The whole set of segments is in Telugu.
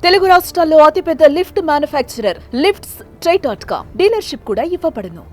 తెలుగు రాష్ట్రాల్లో అతిపెద్ద లిఫ్ట్ మ్యానుఫ్యాక్చరర్ లిఫ్ట్స్ ట్రై.com డీలర్షిప్ కూడా ఇవ్వబడును.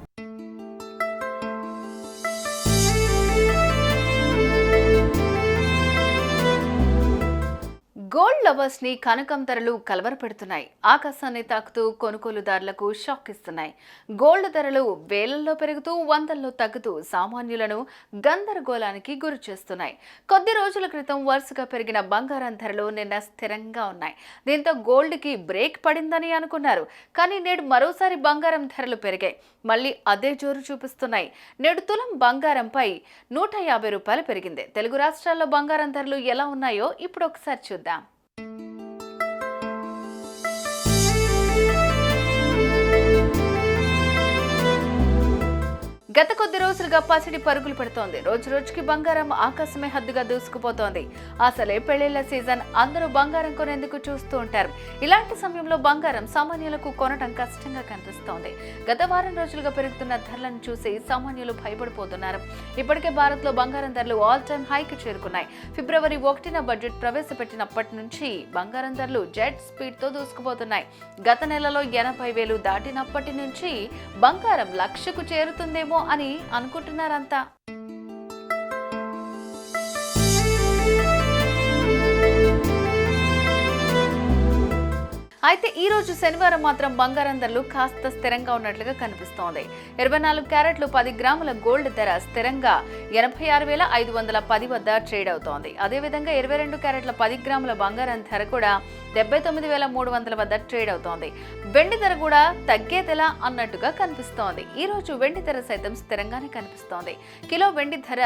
గోల్డ్ లవర్స్ ని కనకం ధరలు కలవరపెడుతున్నాయి. ఆకాశాన్ని తాకుతూ కొనుగోలుదారులకు షాక్ ఇస్తున్నాయి. గోల్డ్ ధరలు వేలల్లో పెరుగుతూ వందల్లో తగ్గుతూ సామాన్యులను గందరగోళానికి గురి చేస్తున్నాయి. కొద్ది రోజుల క్రితం వరుసగా పెరిగిన బంగారం ధరలు నిన్న స్థిరంగా ఉన్నాయి. దీంతో గోల్డ్ కి బ్రేక్ పడిందని అనుకున్నారు. కానీ నేడు మరోసారి బంగారం ధరలు పెరిగాయి. మళ్ళీ అదే జోరు చూపిస్తున్నాయి. నేడు తులం బంగారంపై 150 రూపాయలు పెరిగింది. తెలుగు రాష్ట్రాల్లో బంగారం ధరలు ఎలా ఉన్నాయో ఇప్పుడు ఒకసారి చూద్దాం. గత కొద్ది రోజులుగా పసిడి పరుగులు పెడుతోంది. రోజు రోజుకి బంగారం ఆకాశమే హద్దుగా దూసుకుపోతోంది. అసలే పెళ్లిళ్ల సీజన్, అందరూ బంగారం కొనేందుకు చూస్తూ ఉంటారు. ఇలాంటి సమయంలో బంగారం సామాన్యులకు కొనడం కష్టంగా కనిపిస్తోంది. గత వారం రోజులుగా పెరుగుతున్న ధరలను చూసి సామాన్యులు భయపడిపోతున్నారు. ఇప్పటికే భారత్ లో బంగారం ధరలు ఆల్ టైమ్ హైకి చేరుకున్నాయి. ఫిబ్రవరి 1న బడ్జెట్ ప్రవేశపెట్టినప్పటి నుంచి బంగారం ధరలు జెట్ స్పీడ్ తో దూసుకుపోతున్నాయి. గత నెలలో 80,000 దాటినప్పటి నుంచి బంగారం 1,00,000కు చేరుతుందేమో అని అనుకుంటున్నారంతా. అయితే ఈ రోజు శనివారం మాత్రం బంగారం ధరలు కాస్త స్థిరంగా ఉన్నట్లుగా కనిపిస్తోంది. 24 క్యారెట్లు 10 గ్రాముల గోల్డ్ ధర స్థిరంగా 86,510 వద్ద ట్రేడ్ అవుతోంది. అదేవిధంగా 22 క్యారెట్ల 10 గ్రాముల బంగారం ధర కూడా 79,300 వద్ద ట్రేడ్ అవుతోంది. వెండి ధర కూడా తగ్గేదెలా అన్నట్టుగా కనిపిస్తోంది. ఈ రోజు వెండి ధర సైతం స్థిరంగానే కనిపిస్తోంది. కిలో వెండి ధర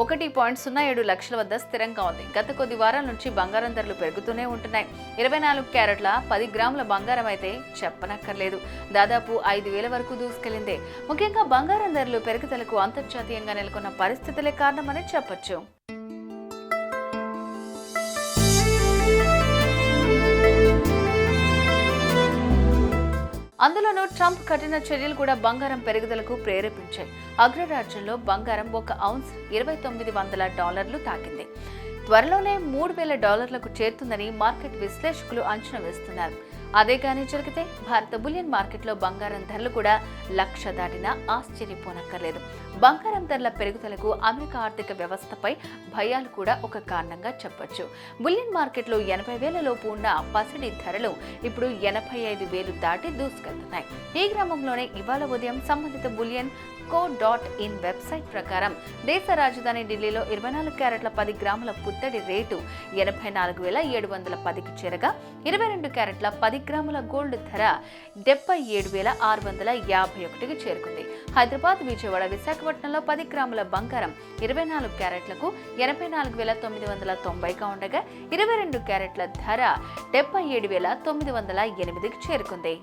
1.07 లక్షల వద్ద స్థిరంగా ఉంది. గత కొద్ది వారాల నుంచి బంగారం ధరలు పెరుగుతూనే ఉంటున్నాయి. 24 క్యారెట్ల 10 గ్రాముల బంగారం అయితే చెప్పనక్కర్లేదు, దాదాపు 5,000 వరకు దూసుకెళ్లింది. ముఖ్యంగా బంగారం ధరలు పెరుగుదలకు అంతర్జాతీయంగా నెలకొన్న పరిస్థితులే కారణమని చెప్పొచ్చు. అందులోనూ ట్రంప్ కఠిన చర్యలు కూడా బంగారం పెరుగుదలకు ప్రేరేపించాయి. అగ్రరాజ్యంలో బంగారం 1 ఔన్స్ $2,900 తాకింది. త్వరలోనే $3,000లకు చేరుతుందని మార్కెట్ విశ్లేషకులు అంచనా వేస్తున్నారు. అదే కానీ జరిగితే భారత బులియన్ మార్కెట్లో బంగారం ధరలు కూడా 1,00,000 దాటినా ఆశ్చర్యపోనక్కర్లేదు. బంగారం ధరల పెరుగుదలకు అమెరికా ఆర్థిక వ్యవస్థపై భయాలు కూడా ఒక కారణంగా చెప్పొచ్చు. బులియన్ మార్కెట్లో 80,000 లోపు ఉన్న పసిడి ధరలు ఇప్పుడు 85,000 దాటి దూసుకెళ్తున్నాయి. ఈ క్రమంలోనే ఇవాళ ఉదయం సంబంధిత బులియన్ co.in వెబ్సైట్ ప్రకారం దేశ రాజధాని ఢిల్లీలో 24 క్యారెట్ల 10 గ్రాముల పుత్తడి రేటు 84,710కి చేరగా 22 క్యారెట్ల 10 గ్రాముల గోల్డ్ ధర 77,651కి చేరుకుంది. హైదరాబాద్, విజయవాడ, విశాఖపట్నంలో 10 గ్రాముల బంగారం 24 క్యారెట్లకు 84,990గా ఉండగా 22 క్యారెట్ల ధర 77,908కి చేరుకుంది.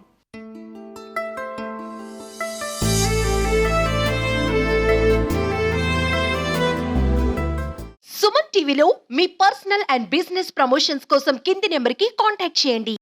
సుమన్ టీవీలో మీ పర్సనల్ అండ్ బిజినెస్ ప్రమోషన్స్ కోసం కింది నెంబర్కి కాంటాక్ట్ చేయండి.